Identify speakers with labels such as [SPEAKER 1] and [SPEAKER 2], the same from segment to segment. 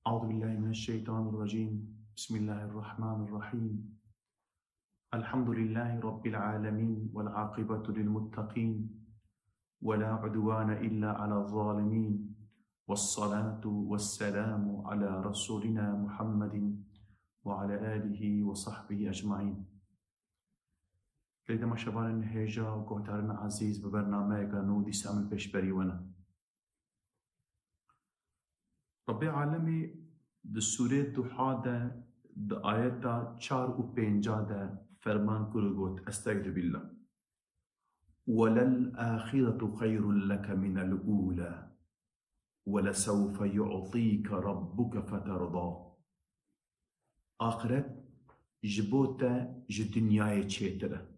[SPEAKER 1] أعوذ بالله من الشيطان الرجيم. بسم الله الرحمن الرحيم. الحمد لله رب العالمين والعاقبة للمتقين ولا عدوان إلا على الظالمين، والصلاة والسلام على رسولنا محمد وعلى آله وصحبه أجمعين. لذا ما شبان النهيجة وكهتارنا عزيز ببرنامج نودي سامن بشبري ونا رب العالمين بسورة دوحة آيات 4 و 5 فرمان كرغوت استغفر بالله وللآخرة خير لك من الأولى ولسوف يعطيك ربك فترضى. آخرت جبوتا جدنياي تشيتره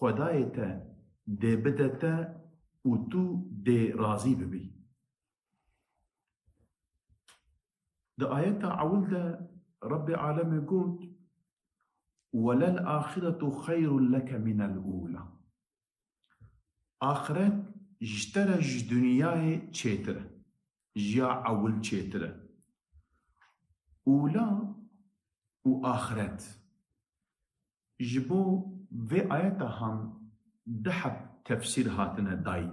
[SPEAKER 1] خدايتا دي بدتا و تو دي راضي ببي. ده آيات عولدا رب العالمين يقول وللآخرة خير لك من الأولى. آخرت جترج دنياي تشيتره جيا عول تشيتره أولى و آخرت جبو في آيات هم دحب تفسير هاتنا داي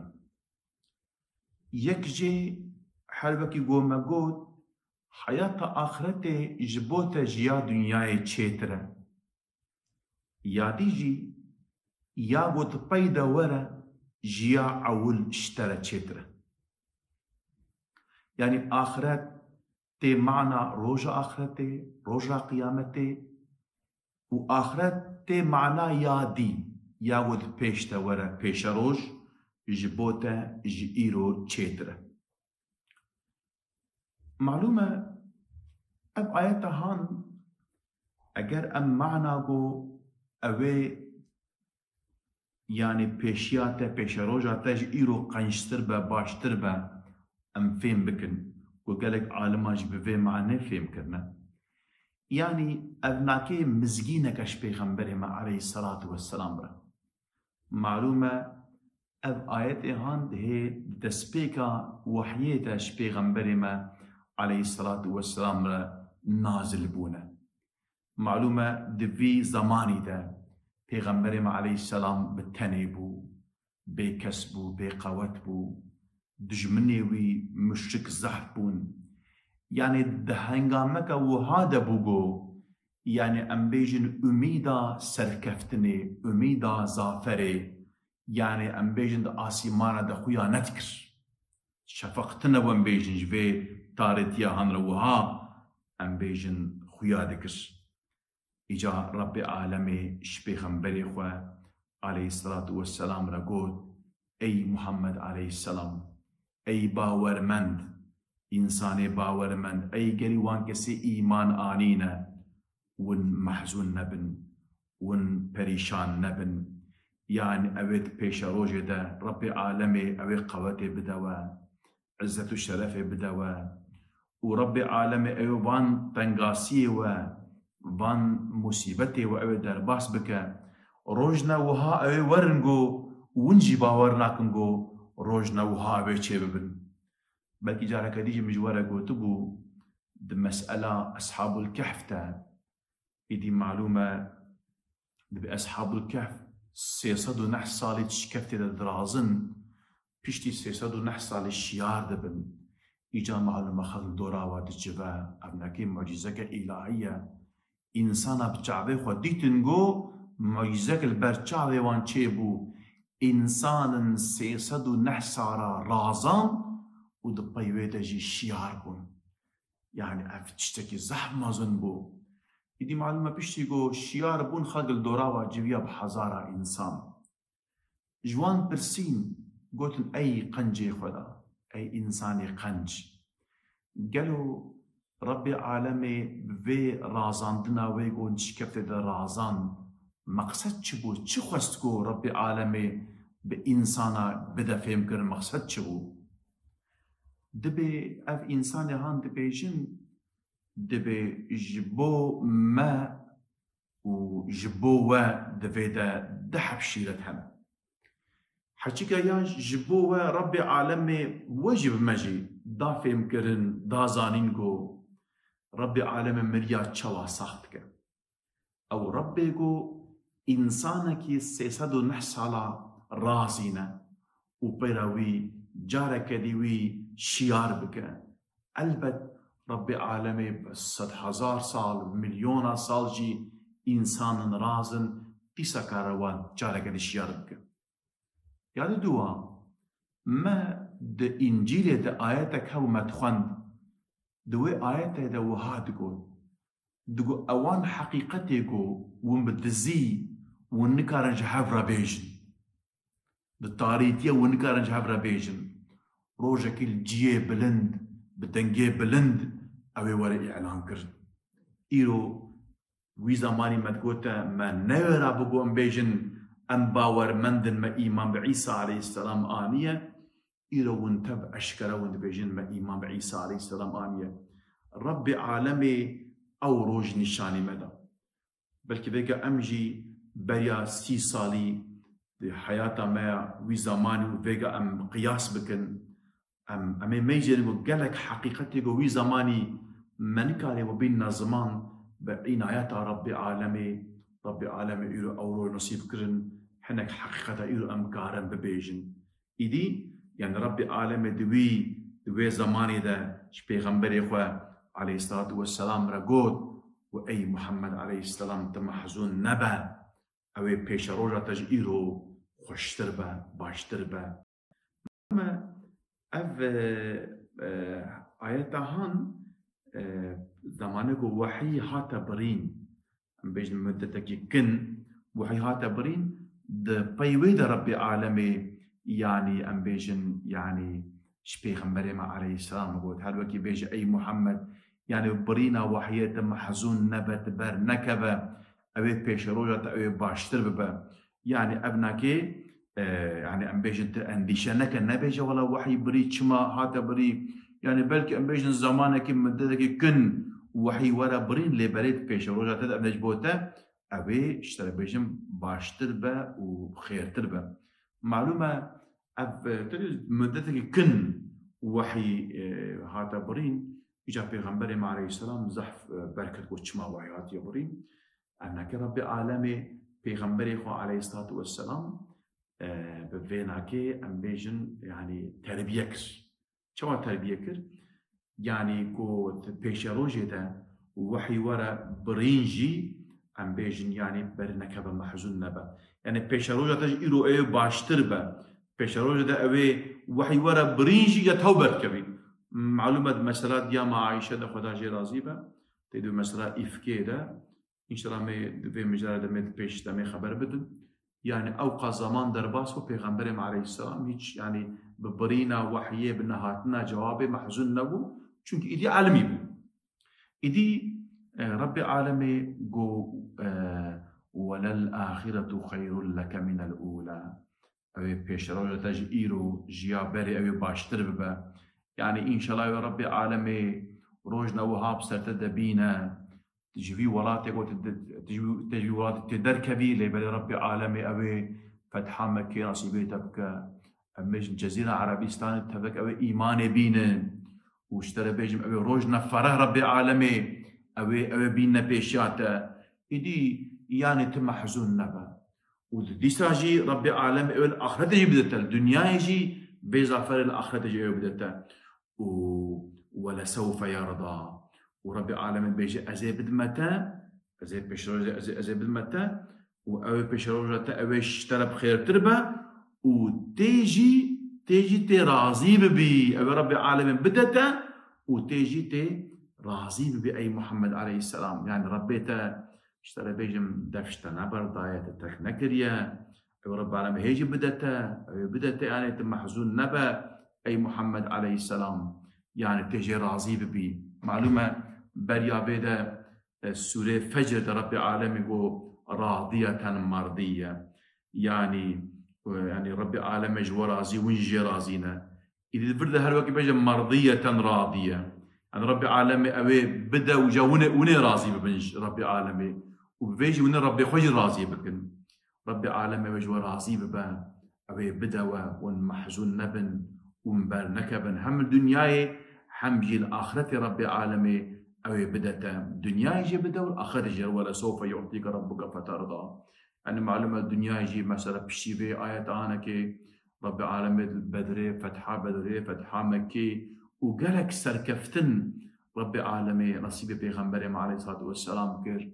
[SPEAKER 1] يكجي حلبكي قوما قود حياة آخرتي جبوتا جيا دنياي تشيتره ياديجي ياغوت بيدا ورا جيا عول اشترى تشيتره. يعني آخرت تي معنى روجا آخرتي روجا قيامتي و آخرت تي معنى يادي ياغوت بيشتا ورا بيشا روج جبوتا جيرو تشيتره. معلومة اب آيات هان اگر ام معنى گو اوه يعني بيشياتا بيشا روجاتا جيرو قنشتر با باشتر با ام فهم بكن وقالك عالماج بفي معنى فهم كرنا. يعني ابناكي مزجينك اش بيغمبرهما عليه الصلاة والسلام برا. معلومة اب آيات هان هي دسبيكا وحييتا اش بيغمبرهما عليه الصلاة والسلام برا نازل بونا. معلومة دفي زماني ده پیغمبر ما عليه السلام بتنی بو بکس بو بقوت بو دجمنی وی مشرک زحف بون. يعني ده هنگامك وهذا بوغو يعني ام بيجن اميدا سركفتني اميدا زافري يعني ام بيجن ده آسيمانا ده خويا نتكر شفقتنا وام بيجن جوي تاريتيا هنروها ام بيجن خويا دكر. إجا رب عالمي شبيغمبري خواه عليه الصلاة والسلام رقود أي محمد عليه السلام أي باورمند إنساني باورمند أي قريوان كسي إيمان آنينا ون محزون نبن ون بريشان نبن. يعني أويت بيش روجه ده رب عالمي أويت قوته بدوا عزة الشرف بدوا ورب عالمي أيوبان تنقاسيه وان مصيبتي وأوي درباس بك روجنا وها أوي ورنغو ونجي باورناكنغو روجنا وها أوي چه ببن. بلكي جارة كديجي مجوارة قوتبو دي مسألة أصحاب الكهف تا إدي معلومة دي أصحاب الكهف 309 سالي تشكفتي دا درازن بيشتي 309 سالي شيار دبن. إجا معلومة خل دورا واد الجبا أبناكي معجزة إلهية إنسانا بچاوه خود ديتنگو معجزك البرچاوه وان چه بو إنسان 309 سارا رازان و دبايوه دجي شيار بون. يعني افتشتكي زحمازن بو إدي معلومة بيشتي گو شيار بون خلق الدوراوة جوية بحزارة إنسان جوان برسين قوتن أي قنجي خدا أي إنساني قنج قالوا ربي عالمي بفي رازان دنا ويقول نشكفت دا رازان مقصد چبو چه خواست کو ربي عالمي بإنسانا بدا فهم كر مقصد چبو دبي اف إنساني هان دبي جن دبي جبو ما و جبو و دبي دا دحب شيرت هم حكيك يا جبو ربي عالمي وجب مجي دا فهم كرن دا زانين جو رب العالمين مريا تشوا ساختك او ربي جو انسانك 309 سالا رازينا وبيراوي جارك ديوي شيار بك البت رب العالمين بس 100,000 سال مليون سال جي انسان رازن تيسا كاروان جارك دي شيار بك ياد دوا ما د انجيل د آياتك هو مدخند دوي آياته دا وهاد دقو اوان حقيقتي ومبدزي ونكارنج حفرة بيجن بالطاريتية ونكارنج حفرة بيجن روجك الجيه بلند بدنجيه بلند اوي ورا اعلان كرن ايرو وي زماني مدقوتا ما نورا بقو ام بيجن ام باور مندن ما ايمان بعيسى عليه السلام آنية ايرو ونتب اشكرا وند بيجن ما ايمان بعيسى عليه السلام آنية رب عالمي او روج نشاني مدى بلكي بيكا امجي بريا 6 سالي دي حياتا ما وي زماني وبيكا ام قياس بكن ام ميجن وقالك حقيقتي وي زماني منكاري وبيننا زمان بعنايات رب العالمين ايرو اورو نصيب كرن حنك حقيقة ايرو امكارن ببيجن ايدي يعني رب العالمين دوي زماني دا شبيغمبري اخوة عليه الصلاة والسلام رقود واي محمد عليه السلام تم حزون نبا اوي بيش روجا تج ايرو خوشتربا باشتربا اما اف آياتا هان زمانك وحي هاتا برين بيجن مدتك كن وحي هاتا برين د بيويد ربي عالمي يعني ام بيجن يعني شبيغمبري ما عليه السلام قلت هل وكي بيجي اي محمد يعني برينا وحياة محزون نبت بر نكبه اوي بيش روجا اوي باشتر ببا يعني ابناكي يعني ام بيجن انديشة نكا نبيجا ولا وحي بري چما هاتا بري يعني بلكي ام بيجن زمانك مدتك كن وحي ورا برين لي بريد بيش روجا تد ابنج بوتا اوي اشترى بيجن باشتر با وخير تربا معلومة اف مدتك كن وحي هاتا برين اجا پیغمبر عليه السلام زحف بركت وچما وحيات يبرين انك رب العالمين پیغمبر خو عليه الصلاة والسلام بفيناكي ام بيجن يعني تربية كر شو تربية كر يعني كو بيشروجي ده وحي ورا برينجي ام بيجن يعني برنكب محزون نبا يعني بيشروجي تج ايرو اي باشتر با بيشروجي ده اوي وحي ورا برينجي يتوبت كبي معلومة مسألة يا مع عائشة ده خدا جي راضي با تدو مسألة إفكي ده إن شاء الله مي في مجال ده مي بيش ده مي خبر بدن يعني أوقع زمان درباس و پیغمبر عليه السلام هيك يعني ببرينا وحيه بنهاتنا جوابه محزون نبو چونك إدي عالمي بو إدي رب العالمين جو وللآخرة خير لك من الأولى أوي بيش روجة تج إيرو جيابري أوي باشتر ببا يعني إن شاء الله يا رب العالمين روجنا وهاب سرتدبينا تجي ولاتك تجي ولات تدركبي لبل رب العالمين أوي فتحة مكة نصيبي تبكى أمش جزيرة عربيستان تبك أوي إيمان بينا واشترى بيجم أوي روجنا فرح رب العالمين أوي بينا بيشاتا إدي يعني تم حزون نبا ودي ساجي رب العالمين أوي الآخرة تجي بدتا الدنيا يجي بيزافر الآخرة تجي أوي بدتا ولسوف يرضى ورب العالمين بيجي أزي بدمتا أزي بيشروجة أزي بدمتا وأوي بيشروجة أوي اشترى بخير تربة وتيجي تي راضي ببي أوي رب العالمين بدتا وتيجي تي راضي ببي أي محمد عليه السلام يعني ربيتا اشترى بيجم دفشتا نبر ضاية تخنكريا أوي رب العالمين هيجي بدتا أوي بدتا يعني تم محزون نبا أي محمد عليه السلام يعني تيجي راضي ببي معلومة بريا بيدا سورة فجر رب العالمين يقول راضية مرضية يعني رب العالمين جو راضي ونجي راضينا إذا برده هالوقت بيجي مرضية راضية يعني رب العالمين أبي بدا وجا وني راضي ببنج رب العالمين وبيجي وني ربي خوش راضي بكن رب العالمين وجو راضي ببا أبي بدا ون محزون نبن ومبر نكبن هم الدنيا هم جي الآخرة رب العالمين أو بدأت الدنيا يجي بدأ والآخرة يجي ولا سوف يعطيك ربك فترضى. أنا معلومة الدنيا يجي مثلا بشيبة آيات أنا كي رب العالمين بدري فتحة مكي وقالك سركفتن رب العالمين نصيب بيغمبري عليه الصلاة والسلام كر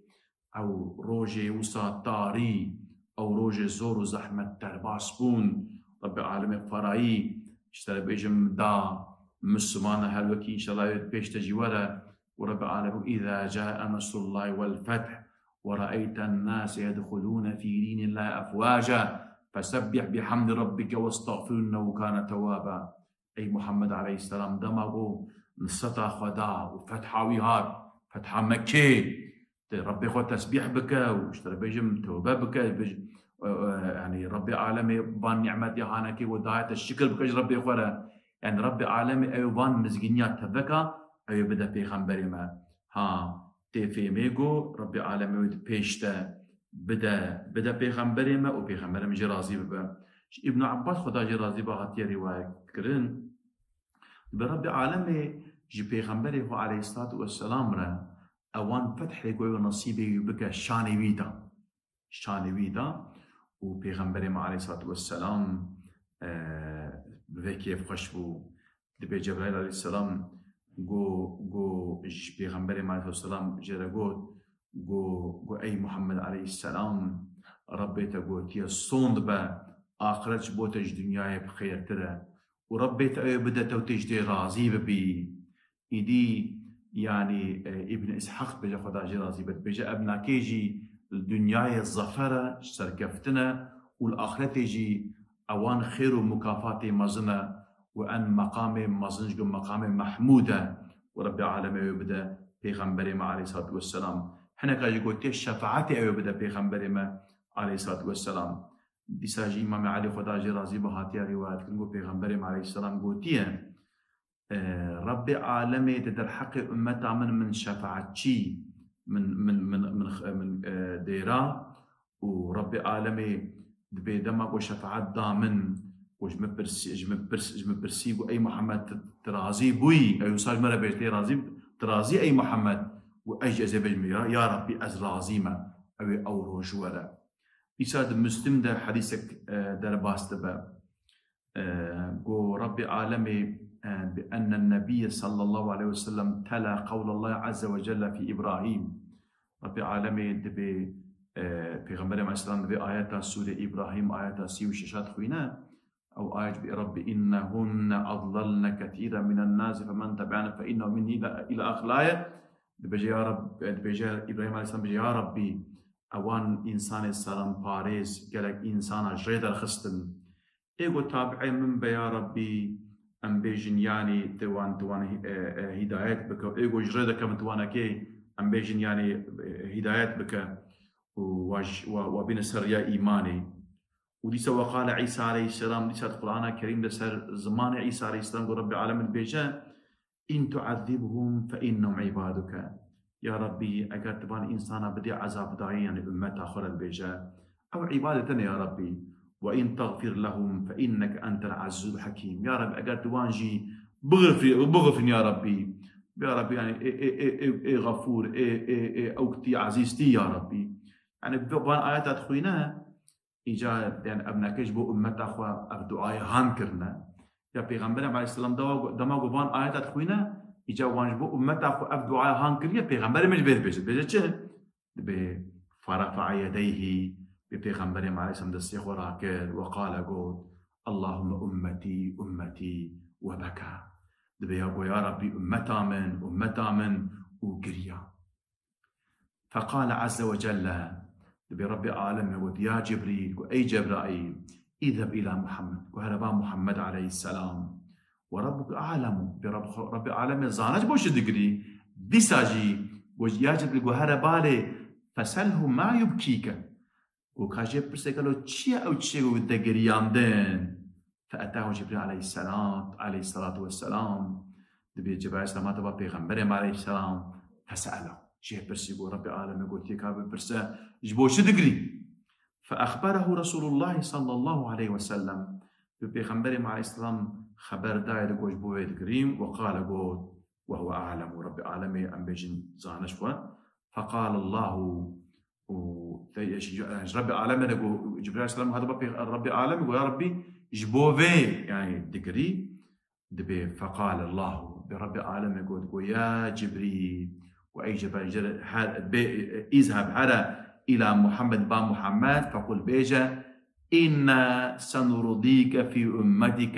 [SPEAKER 1] أو روجي وسا طاري أو روجي زور زحمة ترباسبون رب العالمين فراي اشتري بيجم دا مسلمان هلوكي إن شاء الله بيش تجي ورا ورب العالمين إذا جاء نصر الله والفتح ورأيت الناس يدخلون في دين الله أفواجا فسبح بحمد ربك واستغفر إنه كان توابا. أي محمد عليه السلام دمغو نصتا خدا وفتحة ويهار فتحة مكي ربي خو تسبيح بك واشتري بيجم توبة بك يعني ربي عالمي بان نعمتي هانك وداية الشكر بك ربي خورا يعني ربي عالمي أيوبان مزجنيات تبكى أيو بدا بيغمبري ما ها تيفي ميغو ربي عالمي ود بيشتا بدا بيغمبري ما وبيغمبري مجي راضي ببا. ابن عباس خدا جي راضي بغاتي رواية كرن بربي عالمي جي بيغمبري هو عليه الصلاة والسلام را اوان فتح لقوي ونصيبي بك شاني ويدا وبيغمبري ما عليه الصلاة والسلام بكيف خشبو دبي جبرائيل عليه السلام جو بيغمبري ما عليه الصلاة والسلام جرقود جو أي محمد عليه السلام ربي تقول تي الصوند با آخرتش بوتج دنياي بخير ترى وربي تأي بدأت وتجدي راضي ببي إيدي يعني ابن إسحاق بجا خدا جي راضي بجا ابنا كيجي الدنيا الظفرة سركفتنا والآخرة تيجي أوان خير ومكافات مزنة وأن مقام مزنج مقام محمودة ورب العالمين يبدأ بيغمبري ما عليه الصلاة والسلام. حنا كاجي قلت الشفاعة يبدأ بيغمبري ما عليه الصلاة والسلام. بيساجي إمام علي خدا جي راضي بهاتي روايات كنقول بيغمبري ما عليه السلام قلتيه رب العالمين تدرحق أمتا من شفاعتي من ديرا ورب العالمين بيدمك وشفاعت دامن وجمبرسي أي محمد ترازي بوي أي وصاج مرة بيجتي رازي ترازي أي محمد وأجي أزبج يا ربي أزرازيما أو روجورا. يساد مسلم ده حديثك در باستبا قو رب العالمين بأن النبي صلى الله عليه وسلم تلا قول الله عز وجل في إبراهيم. رب العالمين دبي في غمبر مع السلام دبي آيات سورة إبراهيم آيات سي وششات خوينا أو آيات برب إنهن أضللن كثيرا من الناس فمن تبعنا فإنه مني إلى آخر الآية. دبي يا رب دبي إبراهيم عليه السلام بيجي يا ربي أوان إنسان السلام باريس قالك إنسان جريد الخستن إيقو تابعي من بيا ربي أم بيجن يعني توان هدايات بك إيقو جريدك من توانا كي أم بيجن يعني هدايات بك وبين سريا إيماني. وليس وقال عيسى عليه السلام ليس القرآن الكريم لسر زمان عيسى عليه السلام رب العالمين بيجان إن تعذبهم فإنهم عبادك. يا ربي أجر تبان إنسانا بدي عذاب داعي يعني أمة آخر البيجان أو عبادتنا يا ربي وإن تغفر لهم فإنك أنت العزيز الحكيم. يا رب أجر توانجي بغفر يا ربي يعني إيه غفور إيه أوكتي عزيزتي يا ربي. يعني بان آيات أدخوينها إجا يعني أبناكيش بو أمة أخوة أبدعاء هانكرنا يا بيغمبر عليه السلام دماغ بان آيات أدخوينها إجا وانج بو أمة أخوة أبدعاء هانكر يا بيغمبر مش بيجي چه فرفع يديه بيغمبر عليه السلام دستيخ وراكل وقال قول اللهم أمتي وبكى. دبي يا ربي أمتا من وقريا. فقال عز وجل دبي ربي العالمين يا جبريل أي جبرائيل اذهب إلى محمد وهربا محمد عليه السلام وربك أعلم برب العالمين زانج بوش دقري بيساجي يا جبريل وهربا فسأله ما يبكيك وكاجب برسكالو تشيا أو تشيا ودقرياندين. فأتاه جبريل عليه الصلاة والسلام دبي جبريل السلام تبا بيغمبر عليه السلام فسأله شيء برسي يقول رب العالمين يقول تيكاب برسا جبوش دقري. فأخبره رسول الله صلى الله عليه وسلم بيغمبر عليه السلام خبر داير قوش بويد قريم وقال قول وهو أعلم رب العالمين أم بيجن زانشوا فقال الله رب العالمين يقول جبريل عليه السلام هذا رب العالمين يقول يا ربي جبوفي يعني دقري دبي فقال الله برب العالمين يقول يا جبريل وأي جبريل اذهب هذا إلى محمد با محمد فقل بيجا إنا سنرضيك في أمتك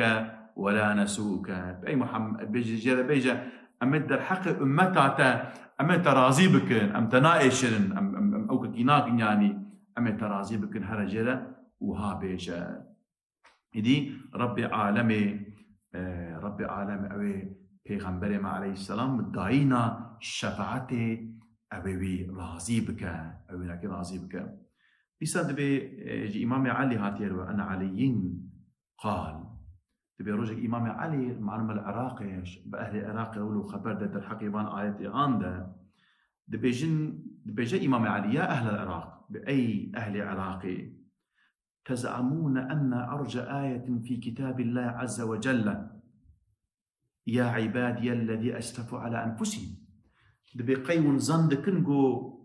[SPEAKER 1] ولا نسوك بأي محمد بيجا أمد الحق أمتاتا أمد راضي بكن أم تنائشن أم أو كيناك يعني أمد راضي بكن هرجلا وها بيجا إدي رب العالمين أوي پیغمبر ما عليه السلام داينا شفاعته أوي راضي بك أوي لكن راضي بك بيساد بي إمام علي هاتير وأنا عليين قال تبي رجع إمام علي معلوم العراقي بأهل العراق يقولوا خبر ده الحقيبان آياتي عنده دبيجن إمام علي يا أهل العراق بأي أهل عراقي تزعمون أن أرجى آية في كتاب الله عز وجل يا عبادي الذي أسرفوا على أنفسهم دبي قيون زند كنغو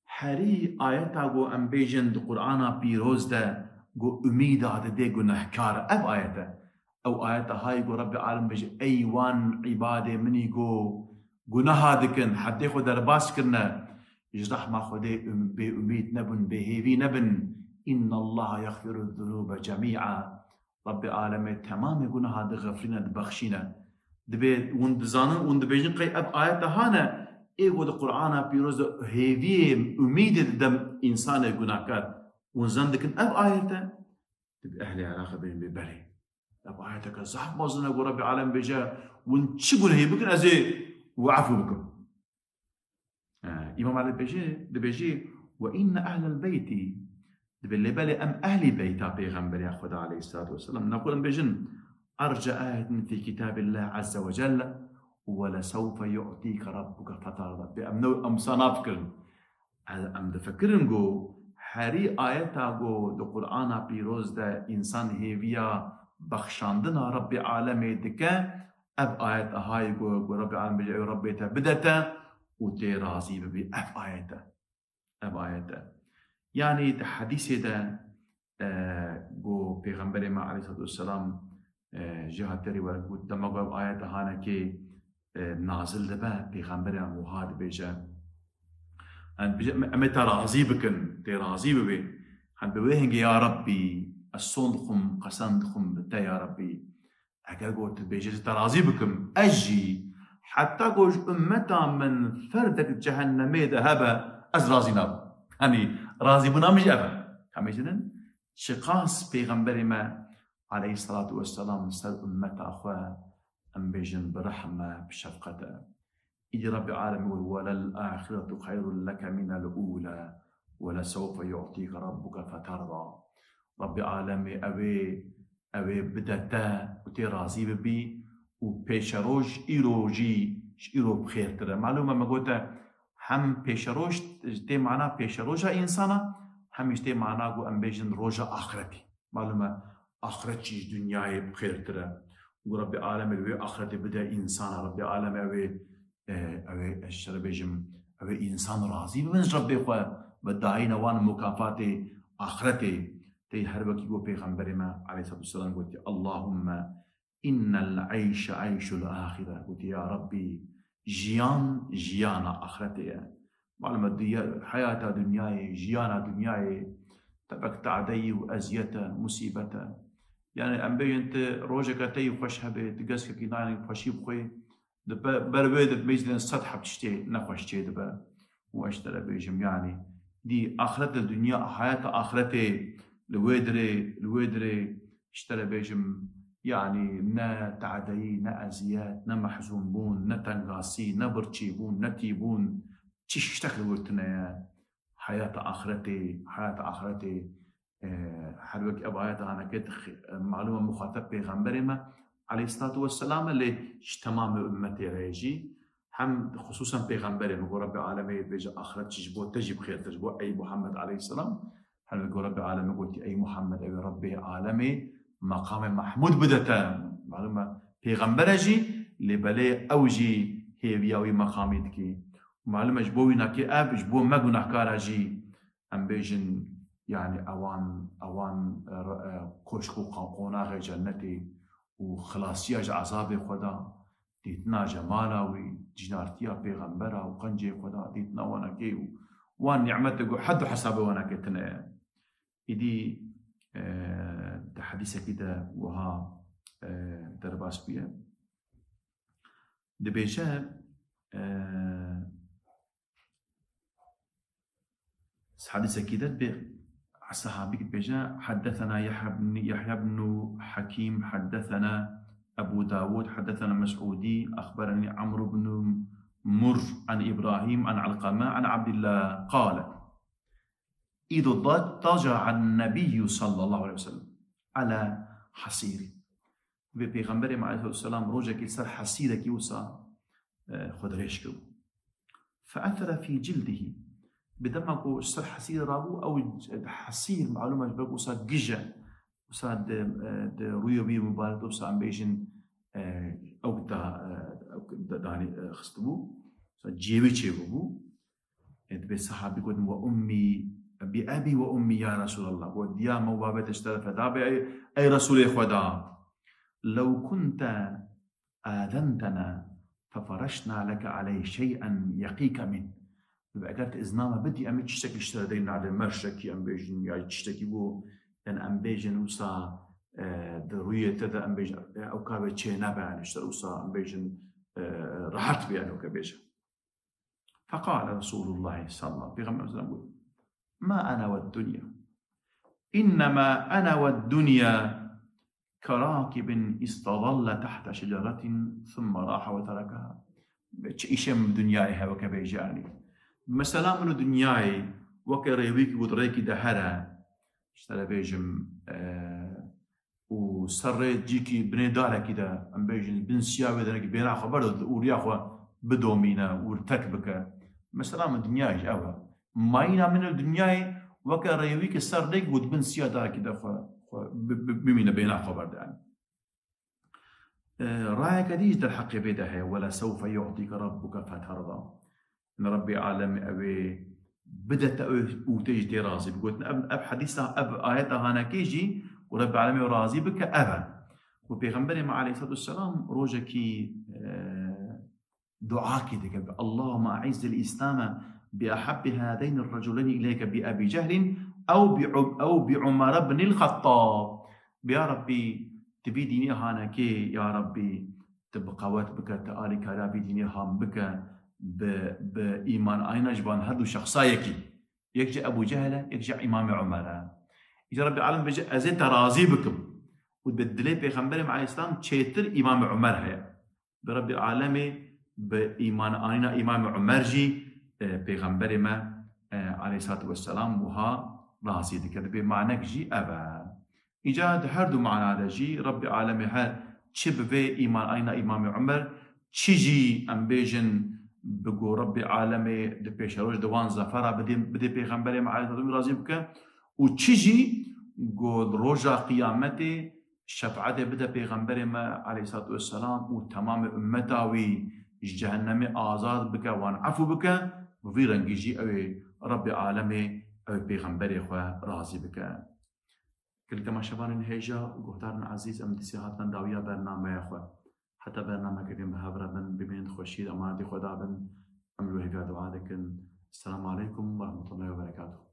[SPEAKER 1] حري آياتا غو أم بيجن دو قرآن بيروز دا غو أميدا دا غو نحكار أب آياتا أو آياتا هاي غو رب العالم بيجي أيوان عبادة مني غو نهادكن حتى خو درباس كرنا يجرح ما خودي بأميد نبن بهيفي نبن إن الله يغفر الذنوب جميعا رب العالمين تمام غو نهاد غفرنا دبخشينا دبي وند بيجن قي أب آياتا هانا إيغو دا قرآن بيروز هيفي أميد دم إنسان غناكار ونزندكن أب آياتا تبي أهل علاقة بين ببالي أب آياتا كزحف مازنا غو رب العالم بيجا ونشقون هي بكن أزي وعفو بكم إمام علي بيجي وإن أهل البيت دبي اللي بالي أم أهل بيتا بيغمبر يا خدا عليه الصلاة والسلام نقول أم بيجن أرجى آية في كتاب الله عز وجل ولسوف يعطيك ربك فترضى بأمنو أمسانافكرن أم دفكرنغو هری آیتا گو دو قرآن پیروز ده انسان هیویا بخشاندنا رب عالم دکه اب آیت های گو رب عالم بجای رب تا بدتا و تی راضی ببی اب آیتا يعني حديث ده جو پیغمبر ما عليه الصلاة والسلام جهات رواية قلت دماغ آيات هانا كي نازل دبا پیغمبر موهاد بيجا أما ترازي بكن ترازي ببي هن بويهنج يا ربي الصندخم قسندخم بتا يا ربي أكا قلت بيجا ترازي بكم أجي حتى قوش أمتا من فردك جهنمي ذهبا أزرازي ناب يعني رازي بنا مش أفا هميجدن شقاس پیغمبر ما عليه الصلاة والسلام سر أمتا أخوة أم بيجن برحمة بشفقته إذ رب العالمين يقول وللآخرة خير لك من الأولى ولسوف يعطيك ربك فترضى رب العالمين أوي بدتا وترازي ببي وبيشروج إيروجي إيرو بخير ترى معلومة ما قلت هم بيشروج تي معنا بيشروجا إنسانا هم يشتي معنا قو أم بيجن روجا آخرتي معلومة آخرتي دنياي بخير ترى ورب العالمين أوي آخرتي بدا إنسانا رب العالمين أوي الشر بيجم أوي إنسان راضي بمنز ربي خواه بدعينا وان مكافاتي آخرتي تي هربكي قو بيغمبر ما عليه الصلاة والسلام قلت اللهم إن العيش عيش الآخرة قلت يا ربي جيانا آخرتي معلومة حياة دنياي جيانا دنياي تبك تعدي وأزيته مصيبته يعني أمبي أنت روجك تي وخش هبه تقاسك كيناني خوشي بخوي بربيد بيجدن السطح بتشتي نخوش تي دبا واشترى بيجم يعني دي آخرة الدنيا حياة آخرتي الويدري اشترى بيجم يعني نا تعدي نا أزيات نا محزون بون نا تنغاسي نا برشي بون نا تيبون تشتغل ورتنا حياة آخرتي حربك أبعادها أنا كنت معلومة مخاطب بيغمبرنا عليه الصلاة والسلام اللي تمام أمتي ريجي هم خصوصا بيغمبرنا ورب العالمين بيجي آخرت تجيب خير تجبو أي محمد عليه السلام حربك رب العالمين قلت أي محمد أي رب العالمين مقام محمود بدتا معلومة پیغمبر جی لبله اوجی هیویاوی مقامیت کی معلومه جبوی نکی اب جبو مگناهکار جی ام بیجن يعني اوان كشك وقوناغ جنتي وخلاصية عذاب خدا ديتنا جمالا وجنارتيا بيغمبرا وقنجي خدا ديتنا وانا كي وان نعمتك حد حسابه وانا كتنا إدي تحديثة كده وها درباس بيه دبيجا حديثة كده الصحابي بيجا حدثنا يحيى بن حكيم حدثنا أبو داود حدثنا مسعودي أخبرني عمرو بن مر عن إبراهيم عن علقمة عن عبد الله قال إذا اضطجع النبي صلى الله عليه وسلم على حصير بيغمبر عليه الصلاة والسلام روجا كيسر حصيرة كيوسا خدريشكو فأثر في جلده بدمكو سر حصير رابو أو حصير معلومة بقو صار جيجا وصار رويو بي مبارك وصار عم بيجن أو داني خستبو صار جيبي تشيبو بالصحابي قد وأمي بأبي وأمي يا رسول الله قد يا موابة اشترى فدابي أي رسول خدا لو كنت آذنتنا ففرشنا لك عليه شيئا يقيك منه بقدرت إزنامه بدي أمي تشتكي اشتردين على مرشكي أم بيجن يعني تشتكي بو أن أم بيجن وصا ضرورية تذا أم بيجن أو كابي تشينا يعني اشتر وصا أم بيجن راحت بيانو كبيجن فقال رسول الله صلى الله عليه وسلم ما أنا والدنيا إنما أنا والدنيا كراكب استظل تحت شجرة ثم راح وتركها إيشم دنياها وكبيجاني مثلا من دنياي وكريويك ودريك دهرة اشترى بيجم وسريت جيكي بني دارة كده أم بيجن بنسيا ودنك بينا خبر ورياخوا بدومينا ورتكبك مثلا من دنياي أوها ماينا من الدنياي وكريويك سريك ود بنسيا دارة كده بمينا بينا خبر دان رايك ديج در حق بيدها ولا سوف يعطيك ربك فترضى إن ربي عالم أبي بدأت وتجدي راضي بقول أب حديثها أب آياتها هنا كيجي ورب العالمين راضي بك أبا وبيغمبري مع عليه الصلاة والسلام روجكي دعاء كده اللهم أعز الإسلام بأحب هذين الرجلين إليك بأبي جهل أو بعمر بن الخطاب يا ربي تبي ديني هانا كي يا ربي تبقوات بك تآلي كرابي ديني هام بك بإيمان أين جبان هذو شخصايكي يكجي أبو جهل يكجي إمام عمر إذا رب العالمين بيجي أزيد راضي بكم وتبدلي بيغمبري مع الإسلام تشيتر إمام عمر هي برب العالمين بإيمان أين إمام عمر جي بيغمبري ما عليه الصلاة والسلام وها راضي ذكر بمعنى جي أبا إيجاد هردو معنى جي رب العالمين هل تشب في إيمان أين إمام عمر تشيجي أم بيجن بقو ربي عالمي دي بيشروج دوان زفرة بدي بيغمبري مع راضي بك وتشيجي قول روجا قيامتي شفعته بدا بيغمبري ما عليه الصلاة والسلام وتمام أمتاوي جهنمي آزاد بك وان عفو بك وفي رنجيجي أوي ربي عالمي أوي بيغمبري خواه راضي بك كل كما شبان هيجا وقهتارنا عزيز أم دسيهاتنا داوية برنامه يا خواه حتى برنامج كريم بهابرا بمين خوشيد أمانتي خدا بن أملوه قادوا عادكن السلام عليكم ورحمة الله وبركاته.